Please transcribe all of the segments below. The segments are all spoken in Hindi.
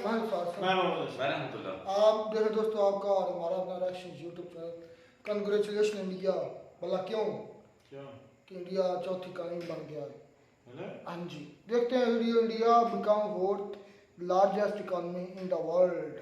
आप देखें दोस्तों, आपका और हमारा अपना reaction YouTube channel congratulation India. भला क्यों कि इंडिया चौथी कानून बन गया है। हाँ जी, देखते हैं video. India become fourth largest economy in the world.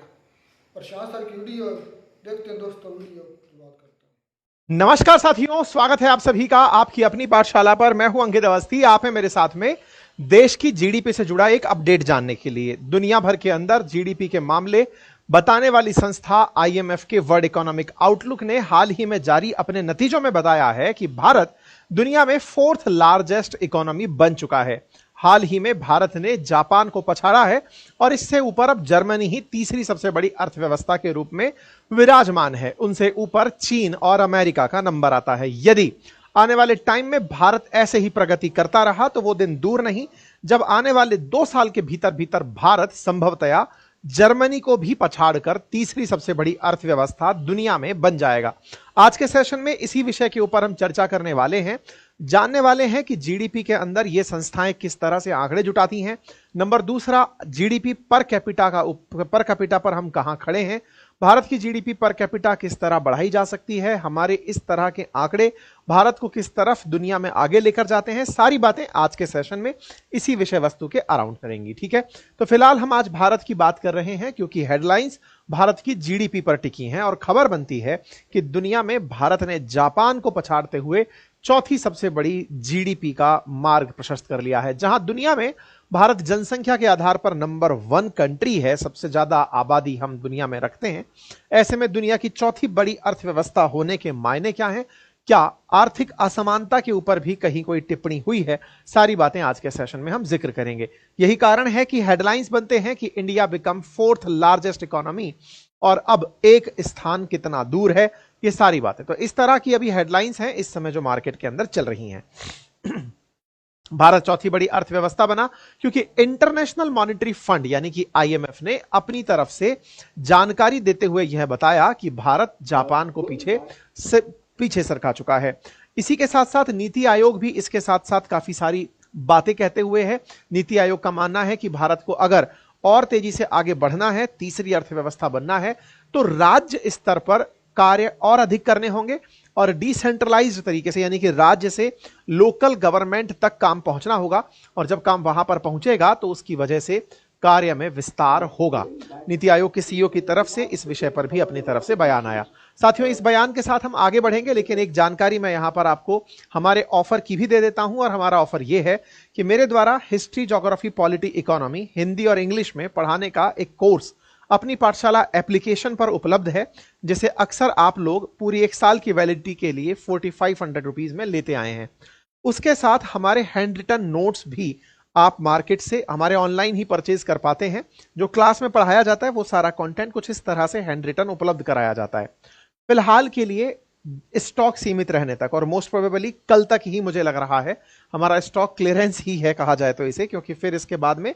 Prashant sir की वीडियो देखते हैं दोस्तों। वीडियो की बात करते हैं। नमस्कार साथियों, स्वागत है आप सभी का आपकी अपनी पाठशाला पर। मैं हूं अंकित अवस्थी। आप हैं मेरे साथ में देश की जीडीपी से जुड़ा एक अपडेट जानने के लिए। दुनिया भर के अंदर जीडीपी के मामले बताने वाली संस्था आईएमएफ के वर्ल्ड इकोनॉमिक आउटलुक ने हाल ही में जारी अपने नतीजों में बताया है कि भारत दुनिया में फोर्थ लार्जेस्ट इकोनॉमी बन चुका है। हाल ही में भारत ने जापान को पछाड़ा है और इससे ऊपर अब जर्मनी ही तीसरी सबसे बड़ी अर्थव्यवस्था के रूप में विराजमान है। उनसे ऊपर चीन और अमेरिका का नंबर आता है। यदि आने वाले टाइम में भारत ऐसे ही प्रगति करता रहा तो वो दिन दूर नहीं जब आने वाले 2 साल के भीतर भीतर भारत संभवतया जर्मनी को भी पछाड़कर तीसरी सबसे बड़ी अर्थव्यवस्था दुनिया में बन जाएगा। आज के सेशन में इसी विषय के ऊपर हम चर्चा करने वाले हैं। जानने वाले हैं कि जीडीपी के अंदर ये संस्थाएं किस तरह से आंकड़े जुटाती हैं। नंबर दूसरा, जीडीपी पर कैपिटा पर हम कहां खड़े हैं। भारत की जीडीपी पर कैपिटा किस तरह बढ़ाई जा सकती है। हमारे इस तरह के आंकड़े भारत को किस तरफ दुनिया में आगे लेकर जाते हैं। सारी बातें आज के सेशन में इसी विषय वस्तु के अराउंड करेंगी। ठीक है, तो फिलहाल हम आज भारत की बात कर रहे हैं क्योंकि हेडलाइंस भारत की जीडीपी पर टिकी हैं और खबर बनती है कि दुनिया में भारत ने जापान को पछाड़ते हुए चौथी सबसे बड़ी जीडीपी का मार्ग प्रशस्त कर लिया है। जहां दुनिया में भारत जनसंख्या के आधार पर नंबर 1 कंट्री है, सबसे ज्यादा आबादी हम दुनिया में रखते हैं। ऐसे में दुनिया की चौथी बड़ी अर्थव्यवस्था होने के मायने क्या हैं? क्या आर्थिक असमानता के ऊपर भी कहीं कोई टिप्पणी हुई है? सारी बातें आज के सेशन में हम जिक्र करेंगे। यही कारण है कि हेडलाइंस बनते हैं कि India become fourth largest economy और अब एक स्थान कितना दूर है। ये सारी बातें तो इस तरह की अभी हेडलाइंस हैं इस समय जो मार्केट के अंदर चल रही हैं। भारत चौथी बड़ी अर्थव्यवस्था बना क्योंकि इंटरनेशनल मॉनिटरी फंड यानी कि आईएमएफ ने अपनी तरफ से जानकारी देते हुए यह बताया कि भारत जापान को पीछे सरका चुका है। इसी के साथ साथ नीति आयोग भी इसके साथ साथ काफी सारी बातें कहते हुए है। नीति आयोग का मानना है कि भारत को अगर और तेजी से आगे बढ़ना है, तीसरी अर्थव्यवस्था बनना है, तो राज्य स्तर पर कार्य और अधिक करने होंगे और डिसेंट्रलाइज्ड तरीके से यानी कि राज्य से लोकल गवर्नमेंट तक काम पहुंचना होगा और जब काम वहां पर पहुंचेगा तो उसकी वजह से कार्य में विस्तार होगा। नीति आयोग के सीईओ की तरफ से इस विषय पर भी अपनी तरफ से बयान आया। साथियों, इस बयान के साथ हम आगे बढ़ेंगे, लेकिन एक जानकारी मैं यहां पर आपको हमारे ऑफर की भी दे देता हूं और हमारा ऑफर यह है कि मेरे द्वारा history, geography, polity, economy Hindi और इंग्लिश में पढ़ाने का एक कोर्स अपनी पाठशाला एप्लीकेशन पर उपलब्ध है, जिसे अक्सर आप लोग पूरी 1 साल की वैलिडिटी के लिए 4500 रुपीज में लेते आए हैं। उसके साथ हमारे हैंड रिटन नोट्स भी आप मार्केट से हमारे ऑनलाइन ही परचेज कर पाते हैं। जो क्लास में पढ़ाया जाता है वो सारा कंटेंट कुछ इस तरह से हैंड रिटन उपलब्ध कराया जाता है। फिलहाल के लिए स्टॉक सीमित रहने तक और मोस्ट प्रोबेबली कल तक ही मुझे लग रहा है हमारा स्टॉक क्लियरेंस ही है कहा जाए तो इसे, क्योंकि फिर इसके बाद में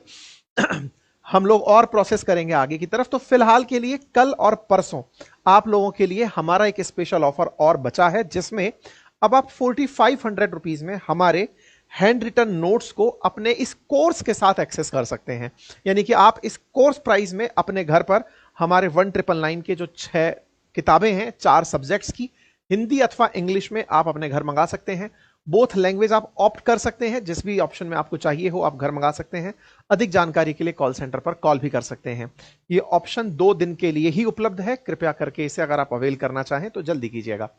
हम लोग और प्रोसेस करेंगे आगे की तरफ। तो फिलहाल के लिए कल और परसों आप लोगों के लिए हमारा एक स्पेशल ऑफर और बचा है, जिसमें अब आप 4500 रुपीज में हमारे हैंड रिटन नोट्स को अपने इस कोर्स के साथ एक्सेस कर सकते हैं। यानी कि आप इस कोर्स प्राइस में अपने घर पर हमारे 1999 के जो 6 किताबें हैं 4 सब्जेक्ट्स की, हिंदी अथवा इंग्लिश में आप अपने घर मंगा सकते हैं। बोथ लैंग्वेज आप ऑप्ट कर सकते हैं, जिस भी ऑप्शन में आपको चाहिए हो आप घर मंगा सकते हैं। अधिक जानकारी के लिए कॉल सेंटर पर कॉल भी कर सकते हैं। ये ऑप्शन 2 दिन के लिए ही उपलब्ध है, कृपया करके इसे अगर आप अवेल करना चाहें तो जल्दी कीजिएगा।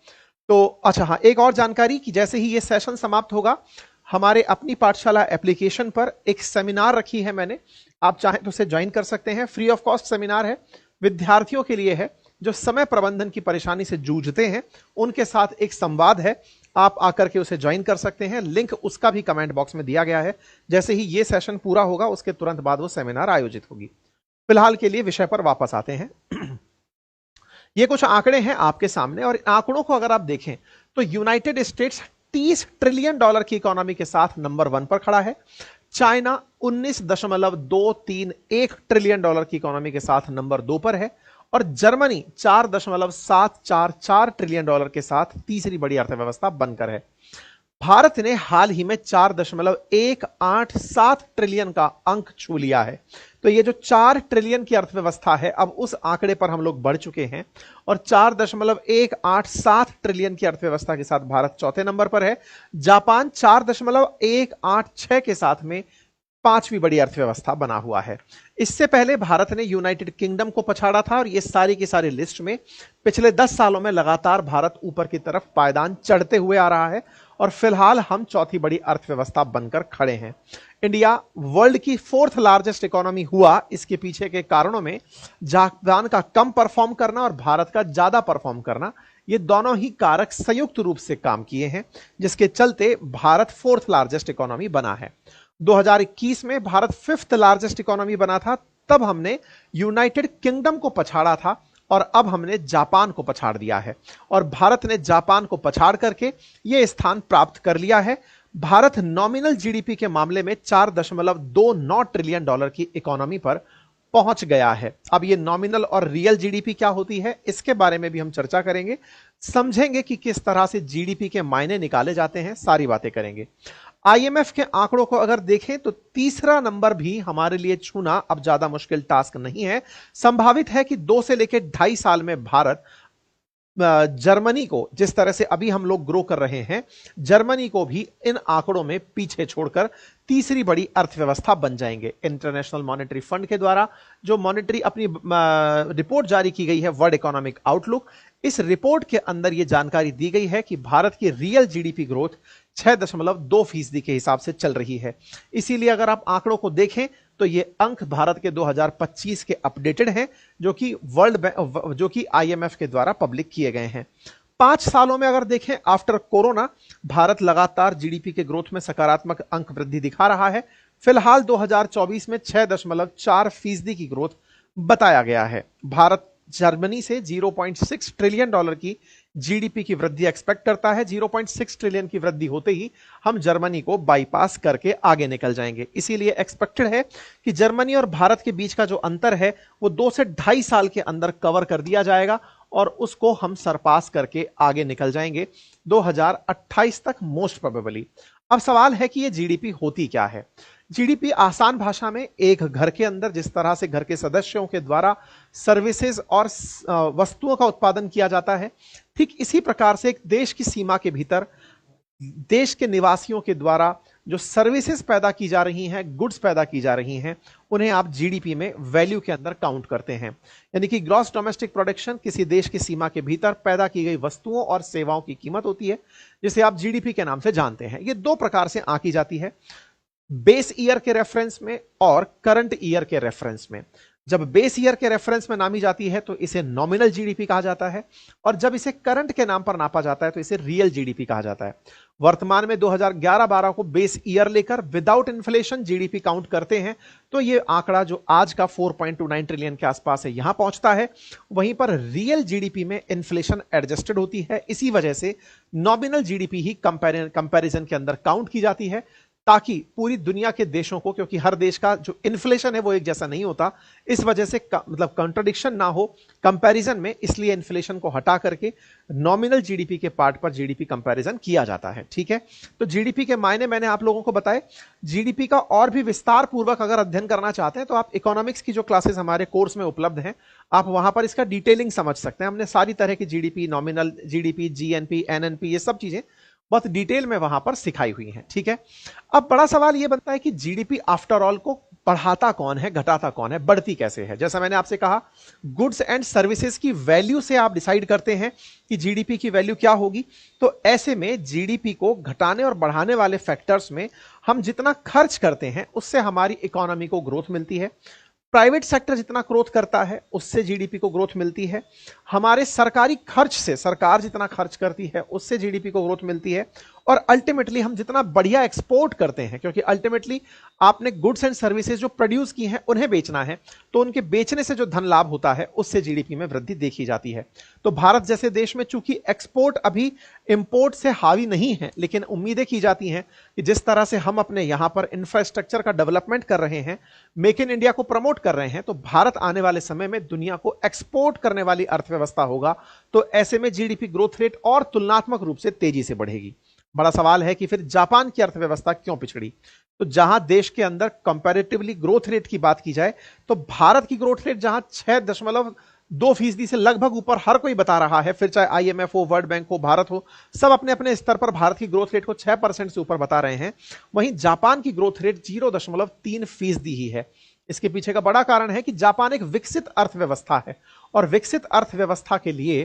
तो अच्छा हाँ, एक और जानकारी कि जैसे ही ये सेशन समाप्त होगा हमारे अपनी पाठशाला एप्लीकेशन पर एक सेमिनार रखी है मैंने, आप चाहें तो उसे ज्वाइन कर सकते हैं। फ्री ऑफ कॉस्ट सेमिनार है, विद्यार्थियों के लिए है जो समय प्रबंधन की परेशानी से जूझते हैं, उनके साथ एक संवाद है। आप आकर के उसे ज्वाइन कर सकते हैं। लिंक उसका भी कमेंट बॉक्स में दिया गया है। जैसे ही ये सेशन पूरा होगा उसके तुरंत बाद वो सेमिनार आयोजित होगी। फिलहाल के लिए विषय पर वापस आते हैं। ये कुछ आंकड़े हैं आपके सामने और आंकड़ों को अगर आप देखें तो यूनाइटेड स्टेट्स 30 ट्रिलियन डॉलर की इकोनॉमी के साथ नंबर 1 पर खड़ा है। चाइना 19.231 ट्रिलियन डॉलर की इकोनॉमी के साथ नंबर 2 पर है और जर्मनी 4.744 ट्रिलियन डॉलर के साथ तीसरी बड़ी अर्थव्यवस्था बनकर है। भारत ने हाल ही में 4.187 ट्रिलियन का अंक छू लिया है। तो ये जो 4 ट्रिलियन की अर्थव्यवस्था है, अब उस आंकड़े पर हम लोग बढ़ चुके हैं और 4.187 ट्रिलियन की अर्थव्यवस्था के साथ भारत चौथे नंबर पर है। जापान 4.186 के साथ में 5वीं बड़ी अर्थव्यवस्था बना हुआ है। इससे पहले भारत ने यूनाइटेड किंगडम को पछाड़ा था और ये सारी की सारी लिस्ट में पिछले 10 सालों में लगातार भारत ऊपर की तरफ पायदान चढ़ते हुए आ रहा है और फिलहाल हम चौथी बड़ी अर्थव्यवस्था बनकर खड़े हैं। इंडिया वर्ल्ड की 4th लार्जेस्ट इकोनॉमी हुआ, इसके पीछे के कारणों में जापान का कम परफॉर्म करना और भारत का ज्यादा परफॉर्म करना, ये दोनों ही कारक संयुक्त रूप से काम किए हैं, जिसके चलते भारत 4th लार्जेस्ट इकोनॉमी बना है। 2021 में भारत 5th लार्जेस्ट इकोनॉमी बना था, तब हमने यूनाइटेड किंगडम को पछाड़ा था और अब हमने जापान को पछाड़ दिया है और भारत ने जापान को पछाड़ करके यह स्थान प्राप्त कर लिया है। भारत नॉमिनल जीडीपी के मामले में 4.29 ट्रिलियन डॉलर की इकोनॉमी पर पहुंच गया है। अब ये नॉमिनल और रियल जीडीपी क्या होती है, इसके बारे में भी हम चर्चा करेंगे, समझेंगे कि किस तरह से जीडीपी के मायने निकाले जाते हैं, सारी बातें करेंगे। आईएमएफ के आंकड़ों को अगर देखें तो तीसरा नंबर भी हमारे लिए छूना अब ज्यादा मुश्किल टास्क नहीं है। संभावित है कि 2 से लेकर 2.5 साल में भारत जर्मनी को, जिस तरह से अभी हम लोग ग्रो कर रहे हैं, जर्मनी को भी इन आंकड़ों में पीछे छोड़कर तीसरी बड़ी अर्थव्यवस्था बन जाएंगे। इंटरनेशनल मॉनेटरी फंड के द्वारा जो मॉनेटरी अपनी रिपोर्ट जारी की गई है, वर्ल्ड इकोनॉमिक आउटलुक, इस रिपोर्ट के अंदर यह जानकारी दी गई है कि भारत की रियल जीडीपी ग्रोथ 6.2% के हिसाब से चल रही है। इसीलिए अगर आप आंकड़ों को देखें तो ये अंक भारत के 2025 के अपडेटेड हैं, जो कि आईएमएफ के द्वारा पब्लिक किए गए हैं। 5 सालों में अगर देखें आफ्टर कोरोना, भारत लगातार जीडीपी के ग्रोथ में सकारात्मक अंक वृद्धि दिखा रहा है। फिलहाल 2024 में 6.4% की ग्रोथ बताया गया है। भारत जर्मनी से 0.6 ट्रिलियन डॉलर की जीडीपी की वृद्धि एक्सपेक्ट करता है। 0.6 ट्रिलियन की वृद्धि होते ही हम जर्मनी को बाईपास करके आगे निकल जाएंगे। इसीलिए एक्सपेक्टेड है कि जर्मनी और भारत के बीच का जो अंतर है वो 2 से 2.5 साल के अंदर कवर कर दिया जाएगा और उसको हम सरपास करके आगे निकल जाएंगे 2028 तक मोस्ट प्रोबेबली। अब सवाल है कि ये जीडीपी होती क्या है। जीडीपी आसान भाषा में एक घर के अंदर जिस तरह से घर के सदस्यों के द्वारा सर्विसेज और वस्तुओं का उत्पादन किया जाता है, ठीक इसी प्रकार से एक देश की सीमा के भीतर देश के निवासियों के द्वारा जो सर्विसेज पैदा की जा रही हैं, गुड्स पैदा की जा रही हैं, उन्हें आप जीडीपी में वैल्यू के अंदर काउंट करते हैं। यानी कि ग्रॉस डोमेस्टिक प्रोडक्शन किसी देश की सीमा के भीतर पैदा की गई वस्तुओं और सेवाओं की कीमत होती है, जिसे आप जीडीपी के नाम से जानते हैं। ये 2 प्रकार से आंकी जाती है, बेस ईयर के रेफरेंस में और करंट ईयर के रेफरेंस में। जब बेस ईयर के रेफरेंस में नामी जाती है तो इसे नॉमिनल जीडीपी कहा जाता है और जब इसे करंट के नाम पर नापा जाता है तो इसे रियल जीडीपी कहा जाता है। वर्तमान में 2011-12 को बेस ईयर लेकर विदाउट इन्फ्लेशन जीडीपी काउंट करते हैं तो यह आंकड़ा जो आज का 4.29 ट्रिलियन के आसपास है यहां पहुंचता है। वहीं पर रियल जीडीपी में इन्फ्लेशन एडजस्टेड होती है, इसी वजह से नॉमिनल जीडीपी ही कंपैरिजन के अंदर काउंट की जाती है, ताकि पूरी दुनिया के देशों को, क्योंकि हर देश का जो इन्फ्लेशन है वो एक जैसा नहीं होता, इस वजह से मतलब कंट्राडिक्शन ना हो कंपैरिजन में, इसलिए इन्फ्लेशन को हटा करके नॉमिनल जीडीपी के पार्ट पर जीडीपी कंपैरिजन किया जाता है। ठीक है, तो जीडीपी के मायने मैंने आप लोगों को बताए। जीडीपी का और भी विस्तार पूर्वक अगर अध्ययन करना चाहते हैं तो आप इकोनॉमिक्स की जो क्लासेस हमारे कोर्स में उपलब्ध हैं, आप वहां पर इसका डिटेलिंग समझ सकते हैं। हमने सारी तरह की GDP, nominal GDP, GNP, NNP, ये सब चीजें बहुत डिटेल में वहां पर सिखाई हुई हैं। ठीक है, अब बड़ा सवाल यह बनता है कि जीडीपी आफ्टर ऑल को बढ़ाता कौन है, घटाता कौन है, बढ़ती कैसे है। जैसा मैंने आपसे कहा, गुड्स एंड सर्विसेज की वैल्यू से आप डिसाइड करते हैं कि जीडीपी की वैल्यू क्या होगी। तो ऐसे में जीडीपी को घटाने और बढ़ाने वाले फैक्टर्स में हम जितना खर्च करते हैं उससे हमारी इकोनॉमी को ग्रोथ मिलती है। प्राइवेट सेक्टर जितना ग्रोथ करता है उससे जीडीपी को ग्रोथ मिलती है। हमारे सरकारी खर्च से, सरकार जितना खर्च करती है उससे जीडीपी को ग्रोथ मिलती है। और अल्टीमेटली हम जितना बढ़िया एक्सपोर्ट करते हैं, क्योंकि अल्टीमेटली आपने गुड्स एंड सर्विसेज जो प्रोड्यूस की हैं उन्हें बेचना है, तो उनके बेचने से जो धन लाभ होता है उससे जीडीपी में वृद्धि देखी जाती है। तो भारत जैसे देश में चूंकि एक्सपोर्ट अभी इंपोर्ट से हावी नहीं है, लेकिन उम्मीदें की जाती हैं कि जिस तरह से हम अपने यहां पर इंफ्रास्ट्रक्चर का डेवलपमेंट कर रहे हैं, मेक इन इंडिया को प्रमोट कर रहे हैं, तो भारत आने वाले समय में दुनिया को एक्सपोर्ट करने वाली अर्थव्यवस्था होगा। तो ऐसे में जीडीपी ग्रोथ रेट और तुलनात्मक रूप से तेजी से बढ़ेगी। बड़ा सवाल है कि फिर जापान की अर्थव्यवस्था क्यों पिछड़ी। तो जहां देश के अंदर कंपैरेटिवली ग्रोथ रेट की बात की जाए तो भारत की ग्रोथ रेट जहां 6.2% से लगभग ऊपर हर कोई बता रहा है, फिर चाहे आईएमएफ हो, वर्ल्ड बैंक हो, भारत हो, सब अपने अपने स्तर पर भारत की ग्रोथ रेट को 6% से ऊपर बता रहे हैं। वहीं जापान की ग्रोथ रेट 0.3% ही है। इसके पीछे का बड़ा कारण है कि जापान एक विकसित अर्थव्यवस्था है और विकसित अर्थव्यवस्था के लिए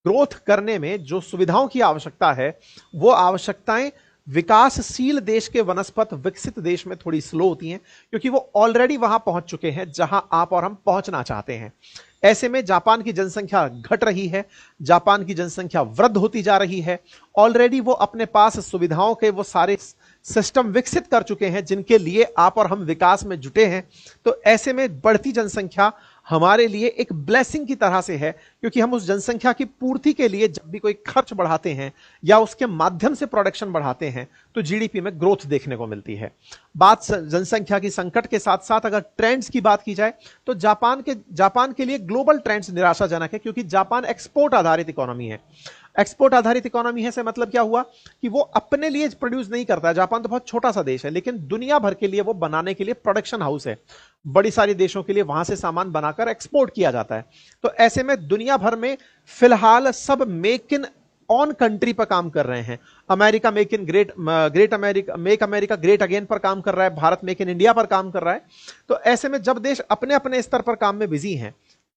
ग्रोथ करने में जो सुविधाओं की आवश्यकता है वो आवश्यकताएं विकासशील देश के वनस्पत विकसित देश में थोड़ी स्लो होती हैं, क्योंकि वो ऑलरेडी वहां पहुंच चुके हैं जहां आप और हम पहुंचना चाहते हैं। ऐसे में जापान की जनसंख्या घट रही है, जापान की जनसंख्या वृद्ध होती जा रही है। ऑलरेडी वो अपने पास सुविधाओं के वो सारे सिस्टम विकसित कर चुके हैं जिनके लिए आप और हम विकास में जुटे हैं। तो ऐसे में बढ़ती जनसंख्या हमारे लिए एक ब्लेसिंग की तरह से है, क्योंकि हम उस जनसंख्या की पूर्ति के लिए जब भी कोई खर्च बढ़ाते हैं या उसके माध्यम से प्रोडक्शन बढ़ाते हैं तो जीडीपी में ग्रोथ देखने को मिलती है। बात जनसंख्या की संकट के साथ साथ अगर ट्रेंड्स की बात की जाए तो जापान के लिए ग्लोबल ट्रेंड्स निराशाजनक है, क्योंकि जापान एक्सपोर्ट आधारित इकोनॉमी है। एक्सपोर्ट आधारित इकोनॉमी है से मतलब क्या हुआ कि वो अपने लिए प्रोड्यूस नहीं करता है। जापान तो बहुत छोटा सा देश है, लेकिन दुनिया भर के लिए वो बनाने के लिए प्रोडक्शन हाउस है। बड़ी सारी देशों के लिए वहां से सामान बनाकर एक्सपोर्ट किया जाता है। तो ऐसे में दुनिया भर में फिलहाल सब मेक इन ऑन कंट्री पर काम कर रहे हैं। America make in make America great again पर काम कर रहा है, भारत मेक इन इंडिया पर काम कर रहा है। तो ऐसे में जब देश अपने अपने स्तर पर काम में बिजी हैं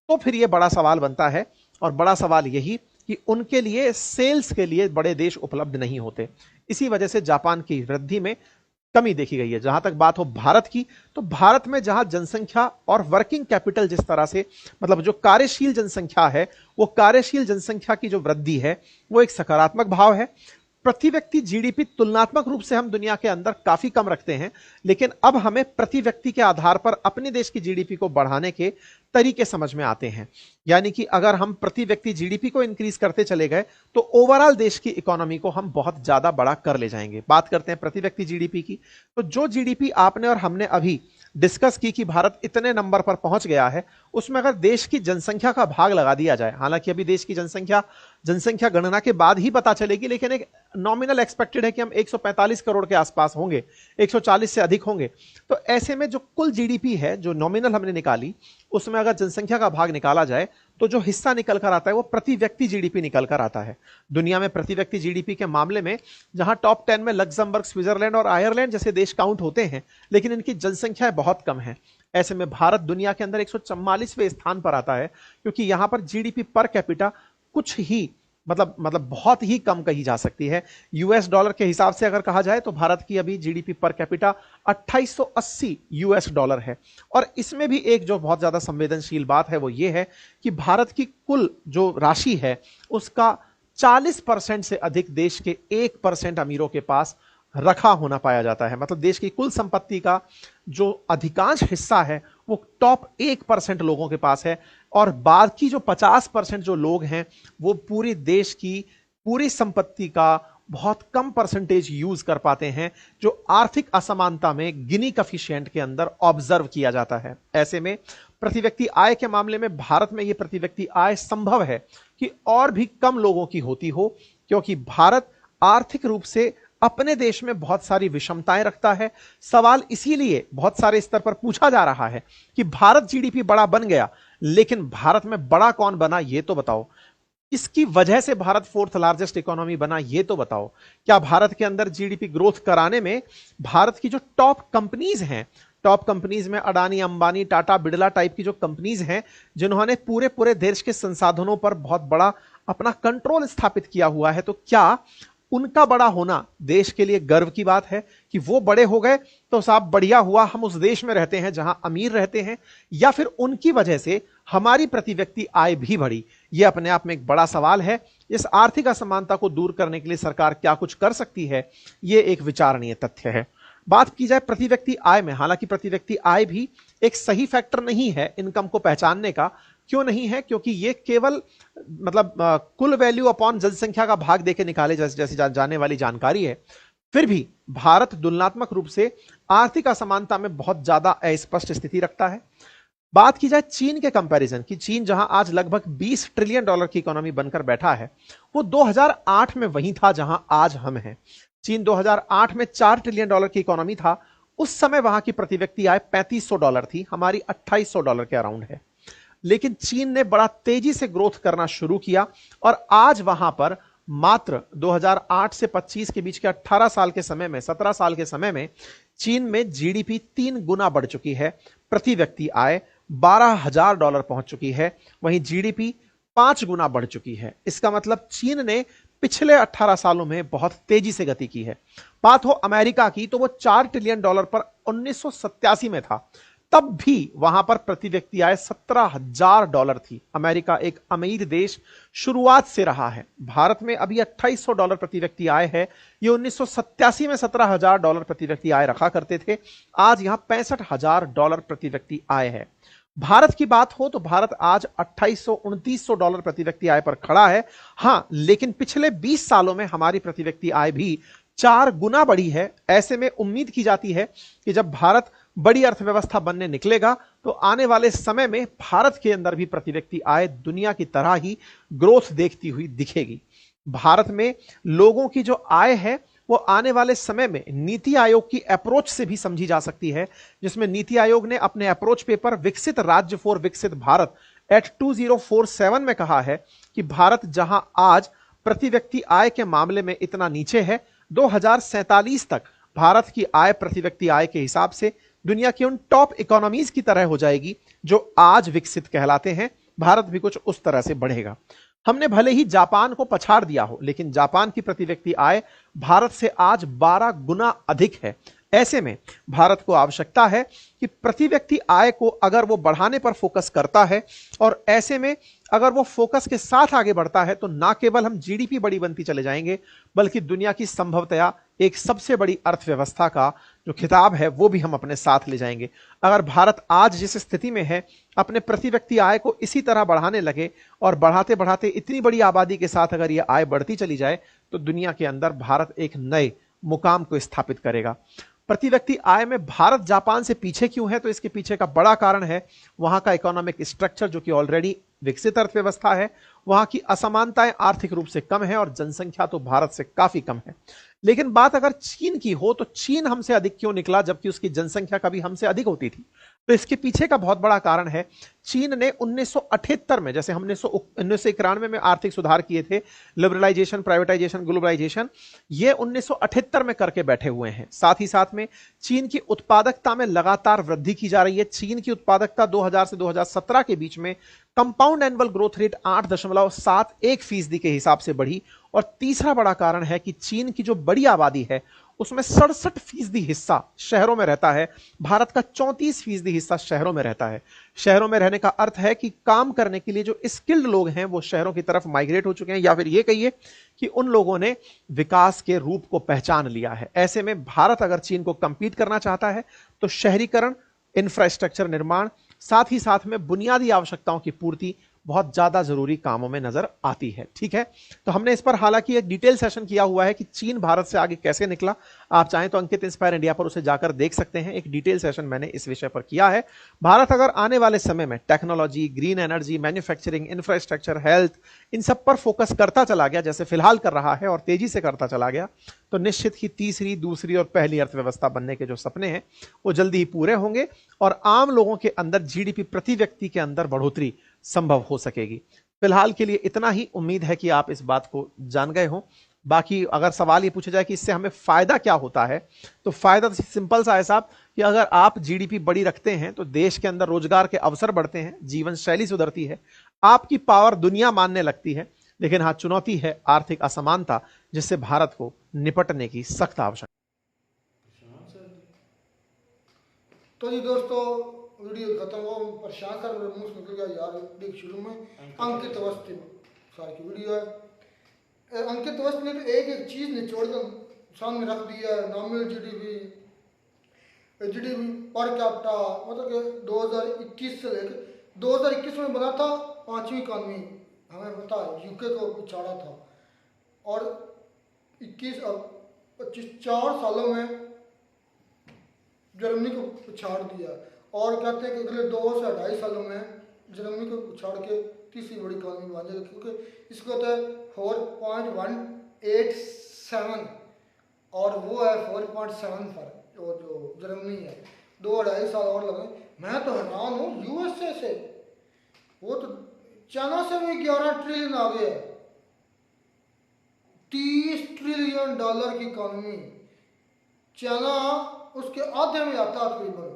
तो फिर यह बड़ा सवाल बनता है, और बड़ा सवाल यही कि उनके लिए सेल्स के लिए बड़े देश उपलब्ध नहीं होते। इसी वजह से जापान की वृद्धि में कमी देखी गई है। जहां तक बात हो भारत की, तो भारत में जहां जनसंख्या और वर्किंग कैपिटल जिस तरह से मतलब जो कार्यशील जनसंख्या है, वो कार्यशील जनसंख्या की जो वृद्धि है वो एक सकारात्मक भाव है। प्रति व्यक्ति जीडीपी तुलनात्मक रूप से हम दुनिया के अंदर काफी कम रखते हैं, लेकिन अब हमें प्रति व्यक्ति के आधार पर अपने देश की जीडीपी को बढ़ाने के तरीके समझ में आते हैं। यानी कि अगर हम प्रति व्यक्ति जीडीपी को इंक्रीज करते चले गए तो ओवरऑल देश की इकोनॉमी को हम बहुत ज्यादा बड़ा कर ले जाएंगे। बात करते हैं प्रति व्यक्ति जीडीपी की, तो जो जीडीपी आपने और हमने अभी डिस्कस की कि भारत इतने नंबर पर पहुंच गया है, उसमें अगर देश की जनसंख्या का भाग लगा दिया जाए, हालांकि अभी देश की जनसंख्या गणना के बाद ही पता चलेगी, लेकिन एक नॉमिनल एक्सपेक्टेड है कि हम 145 करोड़ के आसपास होंगे, 140 से अधिक होंगे। तो ऐसे में जो कुल जीडीपी है जो नॉमिनल हमने निकाली, उसमें अगर जनसंख्या का भाग निकाला जाए तो जो हिस्सा निकल कर आता है वो प्रति व्यक्ति जीडीपी निकल कर आता है। दुनिया में प्रति व्यक्ति जीडीपी के मामले में जहां टॉप 10 में लग्जमबर्ग, स्विट्जरलैंड और आयरलैंड जैसे देश काउंट होते हैं, लेकिन इनकी जनसंख्या बहुत कम है। ऐसे में भारत दुनिया के अंदर 144वें स्थान पर आता है, क्योंकि यहां पर जीडीपी पर कैपिटा कुछ ही मतलब बहुत ही कम कही जा सकती है। यूएस डॉलर के हिसाब से अगर कहा जाए तो भारत की अभी GDP per capita 2880 US dollar है। और इसमें भी एक जो बहुत ज्यादा संवेदनशील बात है वो ये है कि भारत की कुल जो राशि है उसका 40% से अधिक देश के 1% अमीरों के पास रखा होना पाया जाता है। मतलब देश की कुल संपत्ति का जो अधिकांश हिस्सा है वो टॉप 1% लोगों के पास है, और बाकी जो 50% जो लोग हैं वो पूरे देश की पूरी संपत्ति का बहुत कम परसेंटेज यूज कर पाते हैं, जो आर्थिक असमानता में गिनी कफिशिएंट के अंदर ऑब्जर्व किया जाता है। ऐसे में प्रति व्यक्ति आय के मामले में भारत में यह प्रति व्यक्ति आय संभव है कि और भी कम लोगों की होती हो, क्योंकि भारत आर्थिक रूप से अपने देश में बहुत सारी विषमताएं रखता है। सवाल इसीलिए बहुत सारे स्तर पर पूछा जा रहा है कि भारत जीडीपी बड़ा बन गया, लेकिन भारत में बड़ा कौन बना ये तो बताओ। इसकी वजह से भारत 4th लार्जेस्ट इकोनॉमी बना ये तो बताओ। क्या भारत के अंदर जीडीपी ग्रोथ कराने में भारत की जो टॉप कंपनीज हैं, टॉप कंपनीज में अडानी, अंबानी, टाटा, बिड़ला टाइप की जो कंपनीज हैं, जिन्होंने पूरे पूरे देश के संसाधनों पर बहुत बड़ा अपना कंट्रोल स्थापित किया हुआ है, तो क्या उनका बड़ा होना देश के लिए गर्व की बात है कि वो बड़े हो गए तो साहब बढ़िया हुआ, हम उस देश में रहते हैं जहां अमीर रहते हैं, या फिर उनकी वजह से हमारी प्रति व्यक्ति आय भी बढ़ी? यह अपने आप में एक बड़ा सवाल है। इस आर्थिक असमानता को दूर करने के लिए सरकार क्या कुछ कर सकती है, यह एक विचारणीय तथ्य है। बात की जाए प्रति व्यक्ति आय में, हालांकि प्रति व्यक्ति आय भी एक सही फैक्टर नहीं है इनकम को पहचानने का। क्यों नहीं है? क्योंकि ये केवल कुल वैल्यू अपॉन जनसंख्या का भाग देके निकाले जैसी जाने वाली जानकारी है। फिर भी भारत तुलनात्मक रूप से आर्थिक असमानता में बहुत ज्यादा अस्पष्ट स्थिति रखता है। बात की जाए चीन के कंपैरिजन की, चीन जहां आज लगभग $20 ट्रिलियन की इकोनॉमी बनकर बैठा है, वो 2008 में वहीं था जहां आज हम हैं। चीन 2008 में $4 ट्रिलियन की इकोनॉमी था। उस समय वहां की प्रति व्यक्ति आय $3500 थी, हमारी $2800 के अराउंड है। लेकिन चीन ने बड़ा तेजी से ग्रोथ करना शुरू किया और आज वहां पर मात्र 2008 से 25 के बीच के 18 साल के समय में, 17 साल के समय में चीन में जीडीपी 3 गुना बढ़ चुकी है, प्रति व्यक्ति आय $12,000 पहुंच चुकी है, वहीं जीडीपी 5 गुना बढ़ चुकी है। इसका मतलब चीन ने पिछले 18 सालों में बहुत तेजी से गति की है। बात हो अमेरिका की तो वो $4 ट्रिलियन पर 1987 में था, तब भी वहां पर प्रति व्यक्ति आय $17,000 थी। अमेरिका एक अमीर देश शुरुआत से रहा है। भारत में अभी $2800 प्रति व्यक्ति आय है, ये 1987 में $17,000 प्रति व्यक्ति आय रखा करते थे, आज यहां $65,000 प्रति व्यक्ति आय है। भारत की बात हो तो भारत आज $2800-2900 प्रति व्यक्ति आय पर खड़ा है। हां, लेकिन पिछले 20 सालों में हमारी प्रति व्यक्ति आय भी 4 गुना बढ़ी है। ऐसे में उम्मीद की जाती है कि जब भारत बड़ी अर्थव्यवस्था बनने निकलेगा तो आने वाले समय में भारत के अंदर भी प्रति व्यक्ति आय दुनिया की तरह ही ग्रोथ देखती हुई दिखेगी। भारत में लोगों की जो आय है वो आने वाले समय में नीति आयोग की अप्रोच से भी समझी जा सकती है, जिसमें नीति आयोग ने अपने अप्रोच पेपर विकसित राज्य फॉर विकसित भारत एट 2047 में कहा है कि भारत जहां आज प्रति व्यक्ति आय के मामले में इतना नीचे है, 2047 तक भारत की आय प्रति व्यक्ति आय के हिसाब से दुनिया की उन टॉप इकोनॉमीज की तरह हो जाएगी जो आज विकसित कहलाते हैं। भारत भी कुछ उस तरह से बढ़ेगा। हमने भले ही जापान को पछाड़ दिया हो, लेकिन जापान की प्रति व्यक्ति आय भारत से आज 12 गुना अधिक है। ऐसे में भारत को आवश्यकता है कि प्रति व्यक्ति आय को अगर वो बढ़ाने पर फोकस करता है और ऐसे में अगर वो फोकस के साथ आगे बढ़ता है तो ना केवल हम जीडीपी बड़ी बनती चले जाएंगे, बल्कि दुनिया की संभवतया एक सबसे बड़ी अर्थव्यवस्था का जो खिताब है वो भी हम अपने साथ ले जाएंगे। अगर भारत आज जिस स्थिति में है अपने प्रति व्यक्ति आय को इसी तरह बढ़ाने लगे और बढ़ाते बढ़ाते इतनी बड़ी आबादी के साथ अगर ये आय बढ़ती चली जाए तो दुनिया के अंदर भारत एक नए मुकाम को स्थापित करेगा। प्रति व्यक्ति आय में भारत जापान से पीछे क्यों है? तो इसके पीछे का बड़ा कारण है वहां का इकोनॉमिक स्ट्रक्चर जो कि ऑलरेडी विकसित अर्थव्यवस्था है, वहां की असमानताएं आर्थिक रूप से कम है और जनसंख्या तो भारत से काफी कम है। लेकिन बात अगर चीन की हो तो चीन हमसे अधिक क्यों निकला जबकि उसकी जनसंख्या कभी हमसे अधिक होती थी? तो इसके पीछे का बहुत बड़ा कारण है चीन ने 1978 में, जैसे हमने 1991 में आर्थिक सुधार किए थे, लिबरलाइजेशन, प्राइवेटाइजेशन, ग्लोबलाइजेशन, ये 1978 में करके बैठे हुए हैं। साथ ही साथ में चीन की उत्पादकता में लगातार वृद्धि की जा रही है। चीन की उत्पादकता 2000 से 2017 के बीच में कंपाउंड एनुअल ग्रोथ रेट 8.71% के हिसाब से बढ़ी। और तीसरा बड़ा कारण है कि चीन की जो बड़ी आबादी है उसमें 67% हिस्सा शहरों में रहता है। भारत का 34% हिस्सा शहरों में रहता है। शहरों में रहने का अर्थ है कि काम करने के लिए जो स्किल्ड लोग हैं वो शहरों की तरफ माइग्रेट हो चुके हैं, या फिर ये कहिए कि उन लोगों ने विकास के रूप को पहचान लिया है। ऐसे में भारत अगर चीन को कंपीट करना चाहता है तो शहरीकरण, इंफ्रास्ट्रक्चर निर्माण, साथ ही साथ में बुनियादी आवश्यकताओं की पूर्ति बहुत ज्यादा जरूरी कामों में नजर आती है। ठीक है, तो हमने इस पर हालांकि एक डिटेल सेशन किया हुआ है कि चीन भारत से आगे कैसे निकला। आप चाहें तो अंकित इंस्पायर इंडिया पर उसे जाकर देख सकते हैं। एक डिटेल सेशन मैंने इस विषय पर किया है। भारत अगर आने वाले समय में technology, green energy, manufacturing, infrastructure, health, इन सब पर फोकस करता चला गया जैसे फिलहाल कर रहा है और तेजी से करता चला गया तो निश्चित ही तीसरी, दूसरी और पहली अर्थव्यवस्था बनने के जो सपने हैं वो जल्दी ही पूरे होंगे और आम लोगों के अंदर जीडीपी प्रति व्यक्ति के अंदर बढ़ोतरी संभव हो सकेगी। फिलहाल के लिए इतना ही। उम्मीद है कि आप इस बात को जान गए हों। बाकी अगर सवाल ये पूछा जाए कि इससे हमें फायदा क्या होता है, तो फायदा तो सिंपल सा है साहब कि अगर आप जीडीपी बड़ी रखते हैं तो देश के अंदर रोजगार के अवसर बढ़ते हैं, जीवन शैली सुधरती है, आपकी पावर दुनिया मानने लगती है। लेकिन हाँ, चुनौती है आर्थिक असमानता, जिससे भारत को निपटने की सख्त आवश्यकता। तो जी दोस्तों, वीडियो खत्म हो, परेशान कर मेरे मुंह से निकल गया यार। देख शुरू में अंकित अवस्थी सारी की वीडियो है। अंकित अवस्थी ने तो एक एक चीज निचोड़ कर सामने रख दिया है। Nominal GDP, GDP per capita, मतलब कि 2021 से लेकर 2021 में बना था 5वीं इकॉनमी, हमें पता है यूके को पिछाड़ा था, और 21 और 25 4 सालों में जर्मनी को पिछाड़ दिया। और कहते हैं कि अगले 2 से 2.5 सालों में जर्मनी को पिछाड़ के तीसरी बड़ी इकॉनमी बन जाएगी, क्योंकि इसको तो 4.187 और वो है 4.7 पर, वो जो जर्मनी है 2-2.5 साल और लगे। मैं तो हैरान हूँ यूएसए से, वो तो चाइना से भी 11 ट्रिलियन आ गया, 30 ट्रिलियन डॉलर की इकॉनमी। चाइना उसके आधे में आता है तकरीबन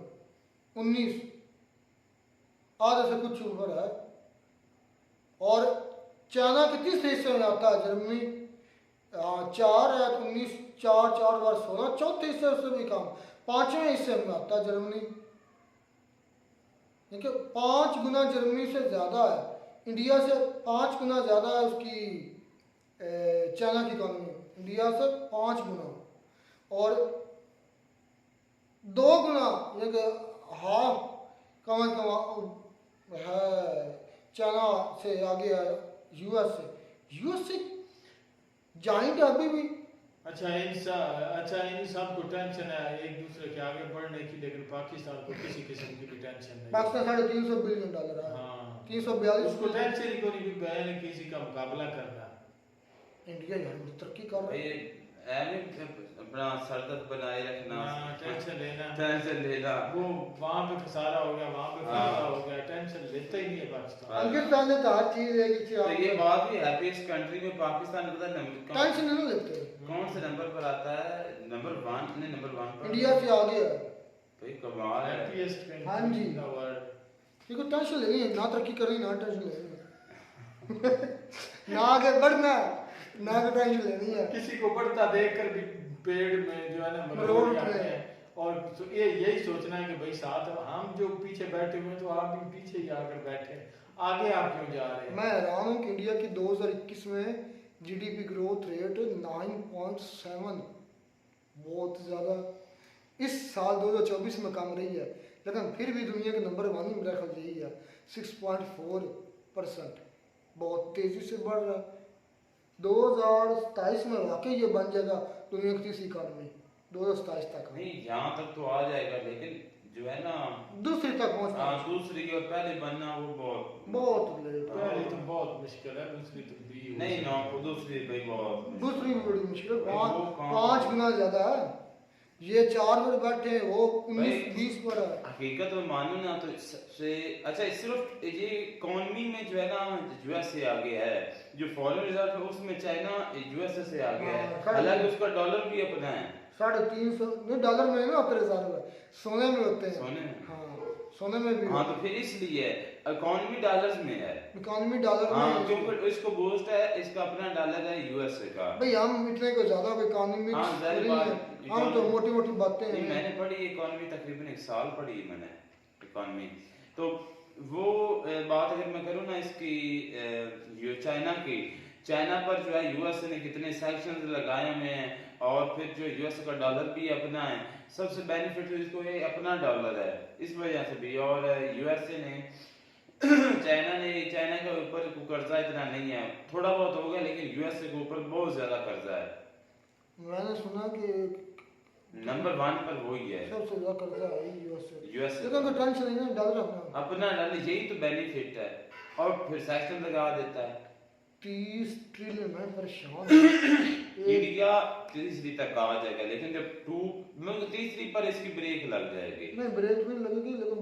19, आधे से कुछ ऊपर है। और चाइना के तीसरे हिस्से में आता है जर्मनी, 4 है 19, 4 बार 16, चौथे हिस्से उससे भी कम, 5वें हिस्से में आता है जर्मनी। देखिए 5 गुना जर्मनी से ज़्यादा है, इंडिया से 5 गुना ज़्यादा है उसकी चाइना की इकॉनमी, इंडिया से 5 गुना, और 2 गुना यानी कि हाफ कम है चाइना से आगे है यूएस से जाइंट अभी भी। अच्छा इन सब को टेंशन है एक दूसरे के आगे बढ़ने की, लेकिन पाकिस्तान को किसी किस्म की भी टेंशन नहीं। पाकिस्तान $350 बिलियन है। हाँ 342 उसको टेंशन ही कोई भी बहन किसी का मुकाबला करना। इंडिया यार तरक्की कर रहा है, अपना सरदर्द बनाए रखना, टेंशन लेना वो वहाँ पे खसारा हो गया, वहाँ पे फायदा हो गया, टेंशन लेता ही नहीं है पाकिस्तान। पाकिस्तान में तो हर चीज है कि तो ये बात भी हैप्पीएस्ट कंट्री में पाकिस्तान टेंशन नहीं लेते। कौन से नंबर पर आता है? नंबर 1 पर इंडिया से आगे है भाई, कमाल है। हैप्पीएस्ट कंट्री हाँ जी। In the world. देखो टेंशन लेनी है, ना तरक्की करनी ना टेंशन लेनी है ना आगे बढ़ना ना को टेंशन लेनी है। किसी को बढ़ता देखकर भी पेड़ में जो है ना मरोड़ जाते हैं, और तो ये यही सोचना है कि भाई साथ हम जो पीछे बैठे हुए हैं तो आप भी पीछे ही आकर बैठे, आगे आप क्यों जा रहे हैं? मैं हैरान हूँ कि इंडिया की 2021 में जीडीपी ग्रोथ रेट 9.7, बहुत ज़्यादा। इस साल 2024 में कम रही है, लेकिन फिर भी दुनिया के नंबर 1 में मेरा ख्याल यही है, 6.4%, बहुत तेज़ी से बढ़ रहा है। 2027 में वाकई ये बन जाएगा दुनिया की तीसरी इकॉनमी, 2027 तक। नहीं यहाँ तक तो आ जाएगा, लेकिन जो है ना दूसरी तक पहुँचना, दूसरी और पहले बनना वो बहुत लेट। पहली तो बहुत मुश्किल है, दूसरी तो भी नहीं ना, दूसरी भाई बहुत दूसरी भी बड़ी मुश्किल है, वो 5 गुना ज़्यादा है। ये 4 पर बैठे हैं, वो 19-20 पर है। हकीकत में मानो ना तो से अच्छा सिर्फ ये इकोनॉमी में जो है ना यूएसए आगे है, जो फॉरेन रिजर्व है उसमें चाइना यूएसए से आगे है, हालांकि उसका डॉलर भी अपना है। 350 नहीं डॉलर में ना 3,000 सोने में होते हैं। सोने में? हाँ सोने में भी। हाँ तो फिर इसलिए इकोनॉमी डॉलर्स में है, इकोनॉमी डॉलर में हाँ क्योंकि इसको बूस्ट है, इसका अपना डॉलर है यूएसए का। भाई हम इतने को ज्यादा इकोनॉमी हम तो मोटी मोटी बातें हैं। मैंने पढ़ी इकोनॉमी, तकरीबन 1 साल पढ़ी मैंने इकोनॉमी। तो वो बात अगर मैं करूँ ना इसकी चाइना पर जो है यूएसए ने कितने सैंक्शंस लगाए हुए हैं, और फिर जो यूएसए का डॉलर भी अपना है, सबसे बेनिफिट तो इसको ये अपना डॉलर है इस वजह से भी। और यूएसए ने चाइना के ऊपर कर्जा इतना नहीं है, थोड़ा बहुत होगा, लेकिन यूएसए के ऊपर बहुत ज्यादा कर्जा है। मैंने सुना कि नंबर 1 पर वही है, सबसे ज्यादा कर्जा है यूएसए। लेकिन कोई टेंशन नहीं है, डॉलर अपना डॉलर, यही तो बेनिफिट है। और फिर सैक्शन लगा देता है 30 ट्रिलियन में परेशान। इंडिया तीसरी तक आ जाएगा, लेकिन जब तीसरी पर इसकी ब्रेक लग जाएगी। नहीं ब्रेक भी लगेगी, लेकिन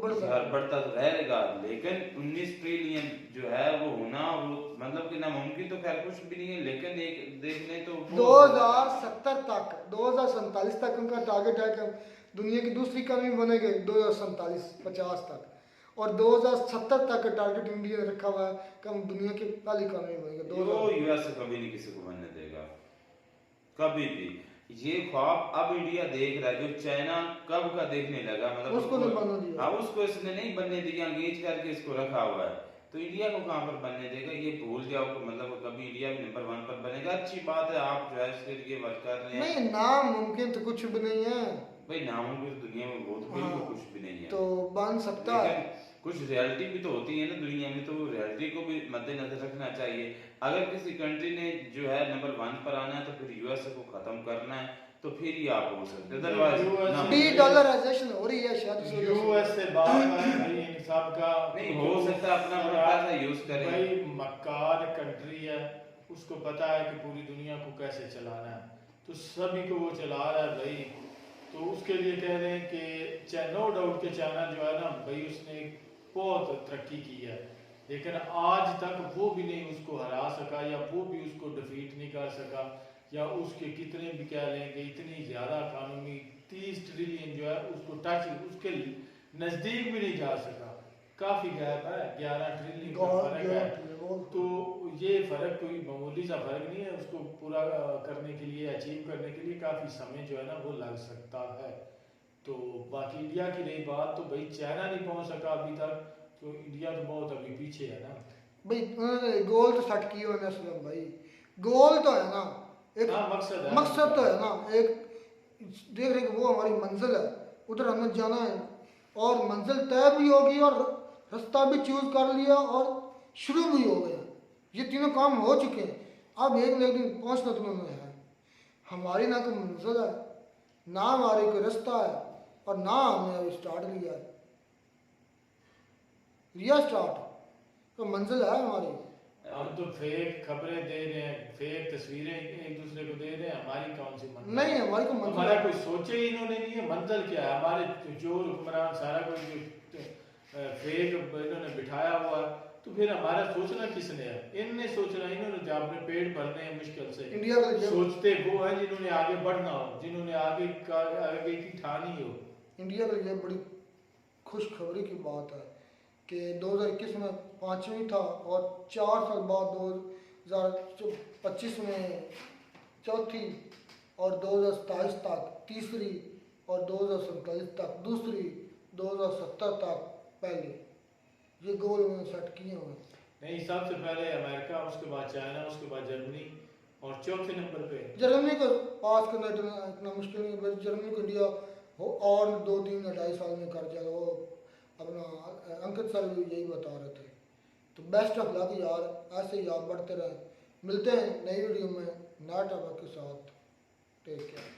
बढ़ता तो रहेगा, लेकिन 19 ट्रिलियन जो है वो होना, वो मतलब कि नामुमकिन तो खैर कुछ भी नहीं है, लेकिन एक देखने तो 2070 तक 2047 तक उनका टारगेट है कि दुनिया की दूसरी इकॉनमी बनेगी 2047-50 तक, और 2070 तक का टारगेट इंडिया ने रखा हुआ है कि हम दुनिया की पहली इकॉनमी बनेगी। वो यूएस कभी नहीं किसी को बनने देगा, कभी भी। ये ख्वाब अब इंडिया देख रहा है, जो चाइना कब का देखने लगा, मतलब उसको नहीं बनने दिया। हाँ उसको इसने नहीं बनने दिया, अंगेज करके इसको रखा हुआ है, तो इंडिया को कहाँ पर बनने देगा? ये भूल जाओ कि मतलब कभी इंडिया भी नंबर 1 पर बनेगा। अच्छी बात है, आप जो है इसके लिए वर्क कर रहे हैं। नहीं नामुमकिन तो कुछ भी नहीं है भाई, नामुमकिन दुनिया में बहुत बिल्कुल कुछ भी नहीं है, तो बन सकता है। कुछ रियलिटी भी तो होती है ना दुनिया में, तो रियलिटी को भी मद्देनजर रखना चाहिए। अगर किसी कंट्री ने जो है नंबर 1 पर आना है तो फिर यूएसए को खत्म करना है, तो फिर ही आप हो सकते, अदरवाइज डॉलराइजेशन हो रही है शायद यूएस से बाहर भाई इन सब का नहीं हो सकता, अपना पैसा यूज करें। भाई मक्कार कंट्री है, उसको पता है कि पूरी दुनिया को कैसे चलाना है, तो सभी को वो चला रहा है भाई। तो उसके लिए कह रहे हैं कि नो डाउट के चाइना जो है ना भाई उसने बहुत तरक्की की है, लेकिन आज तक वो भी नहीं उसको हरा सका, या वो भी उसको डिफीट नहीं कर सका, या उसके कितने भी कह लेंगे इतनी ज़्यादा इकानमी 30 ट्रिलियन जो है उसको टच उसके नज़दीक भी नहीं जा सका। काफ़ी गैप है, 11 ट्रिलियन का फर्क है। तो ये फ़र्क कोई मामूली सा फ़र्क नहीं है, उसको पूरा करने के लिए, अचीव करने के लिए काफ़ी समय जो है ना वो लग सकता है। तो बाकी इंडिया की रही बात, तो भाई चाइना नहीं पहुंच सका अभी तक, तो इंडिया तो बहुत अभी पीछे है ना भाई। उन्होंने गोल तो सेट किए हुए हैं भाई, गोल तो है ना, एक हाँ, मकसद है, मकसद तो है ना, एक देख रहे कि वो हमारी मंजिल है, उधर हमें जाना है, और मंजिल तय भी होगी और रास्ता भी चूज कर लिया और शुरू भी हो गया। ये तीनों काम हो चुके हैं, अब एक न एक दिन पहुँचना तुम्हें है। हमारी ना कोई मंजिल है, ना हमारी कोई रास्ता है, और ना हमने अभी स्टार्ट लिया स्टार्ट, तो मंजिल है हमारी। हम तो फेक खबरें दे रहे हैं, फेक तस्वीरें एक दूसरे को दे रहे हैं, हमारी कौन सी मंजिल नहीं, हमारी को मंजिल हमारा कोई सोचे ही इन्होंने नहीं है। मंजिल क्या है हमारे जो हुक्मरान सारा कोई जो फेक इन्होंने बिठाया हुआ, तो फिर हमारा सोचना किसने है? इनने सोचना, इन्होंने जो अपने पेट भरने हैं मुश्किल से, इंडिया का सोचते वो है जिन्होंने आगे बढ़ना हो, जिन्होंने आगे की ठानी हो। इंडिया के लिए बड़ी खुशखबरी की बात है कि 2021 में 5वीं था, और 4 साल बाद 2025 में चौथी, और 2027 तक तीसरी, और 2047 तक दूसरी, 2070 तक पहली। ये गोल उन्होंने सेट किए हुए हैं। नहीं, सबसे पहले अमेरिका, उसके बाद चाइना, उसके बाद जर्मनी, और चौथे नंबर पे जर्मनी को पास करना इतना मुश्किल नहीं है। जर्मनी को इंडिया हो और 2-3-2.5 साल में कर जाएगा। वो अपना अंकित सर भी यही बता रहे थे। तो बेस्ट ऑफ लक यार, ऐसे ही आप बढ़ते रहें। मिलते हैं नई वीडियो में नए टॉपिक के साथ। Take care.